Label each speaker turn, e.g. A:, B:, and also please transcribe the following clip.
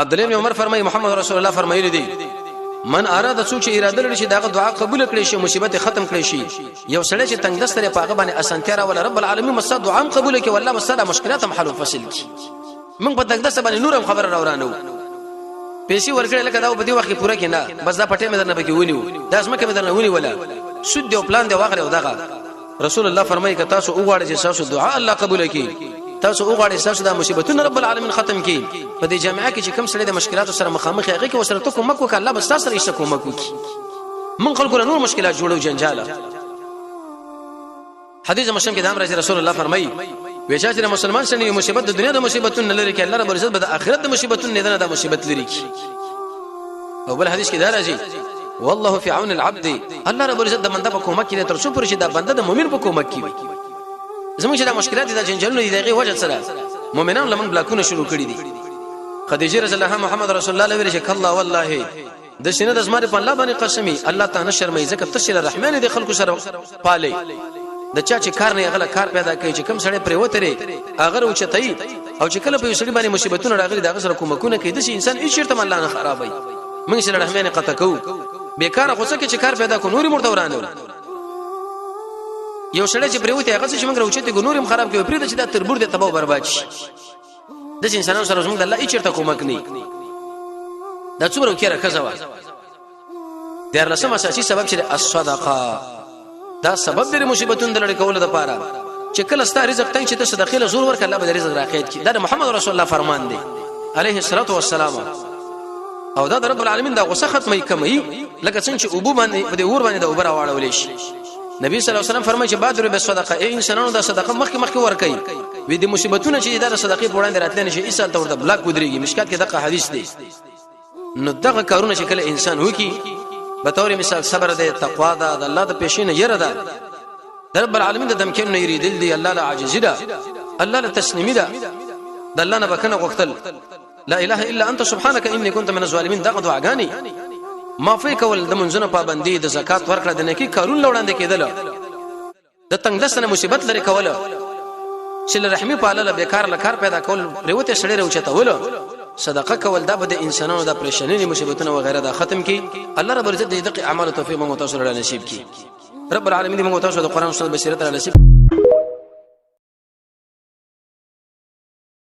A: عبد الله بن عمر فرمایي محمد رسول الله فرمایلی دي من اراد سوچ اراده لري چې داغه دعا قبول کړي شي مصیبت ختم کړي شي یو سړی چې تنگ دستره پاغه باندې اسانتیا را ول رب العالمین مسد دعا قبول کړي والله مسد مشکلات هم حل وفصل کی من په تنگ دسته باندې نورم خبر راورانو پیسې ورکړل لکه دا په دې وخت کې پوره کینا بس دا پټه مې درنه پکې ونیو دا اسمه کې مې درنه ونی ولا سود دی او پلان دی واغره ودغه رسول الله فرمایي که تاسو وګورئ چې تاسو دعا الله قبول کړي تاسو وګورئ تاسو د مصیبتونو رب العالمین ختم کړي په دې جامعه کې چې کوم سړی د مشکلاتو سره مخامخ هغه کې وسره ته کوم وکړه الله بس تاسو سره یې کوم وکړي من خلکو نور مشکلات جوړو جنجاله حدیث مسلم کې د امر رسول الله فرمایي ویچا چې مسلمان سره مصیبت د دنیا د مصیبتونو لري کې الله رب العزت به د آخرت د مصیبتونو نه د مصیبت لري او بل حدیث کې دا راځي والله في عون العبد الله رب العزت د بنده په کومک کې تر څو پر چې د بنده د مؤمن په کومک کې وي زموږ چې د مشکلات د جنجالونو دغه وجه سره مؤمنان لمن بلاکونه شروع کړي دي خدیجه رضی الله محمد رسول الله علیه و الله والله د سینې د زماره په الله باندې قسمی الله تعالی شرمای زکه تشل الرحمن د خلکو سره پالي د چا چې کار نه غل کار پیدا کوي چې کم سړی پر وتري اگر او چتای او چې کله په سړي باندې مصیبتونه راغلي دا سره کومکونه کوي د انسان هیڅ چیرته الله نه خرابای موږ سره رحمن قطع کو بیکاره غوسه کې چې کار پیدا کو نوري مرته ورانه یو سړی چې پر وته هغه چې موږ راوچته کو نورم خراب کوي پرې د چې د تربور د تباہ برباد شي د انسانانو سره موږ د الله هیڅ چیرته کومک نه دا څومره کېره خزوا د رسم اساسي سبب چې الصدقه دا سبب د مصیبتونو د لړ کول د پاره چې کله ست رزق تنګ چې ته صدقې له زور ورکړه الله به رزق راخېد کی دا محمد رسول الله فرمان دی عليه الصلاه والسلام او دا رب العالمین دا غوسه ختمه کوي لکه څنګه چې ابو باندې د اور باندې د اوبر واړولې شي نبی صلی الله علیه وسلم فرمایي چې بادر به صدقه ای انسانانو د صدقه مخکې ورکړي وې د مصیبتونو چې د صدقې په وړاندې راتل نشي ایسه تور د بلاک ودرېږي مشکات کې دغه حدیث دی نو دغه کارونه چې کله انسان وکي به تور مثال صبر دی تقوا ده د الله د پېښینه یره ده رب العالمین د دمکن نه یریدل دی الله لا عاجز ده الله لا تسلیمی ده د الله نه بکنه غختل لا اله الا انت سبحانك اني كنت من الظالمين دغه دعاګانی معافی کول د منځونو پابندي د زکات ورکړه د نیکی کارون لوړاندې کېدل د تنگ دستنه مصیبت لري کوله چې رحمی پاله بیکار لکار پیدا کول پروته سړی راوچته ول صدقه کول دا به د انسانانو د پریشانې مصیبتونو وغیرہ دا ختم کی الله رب عزت دې دغه اعمال توفیق موږ تاسو سره نصیب کی رب العالمین موږ تاسو د قران سره بصیرت را نصیب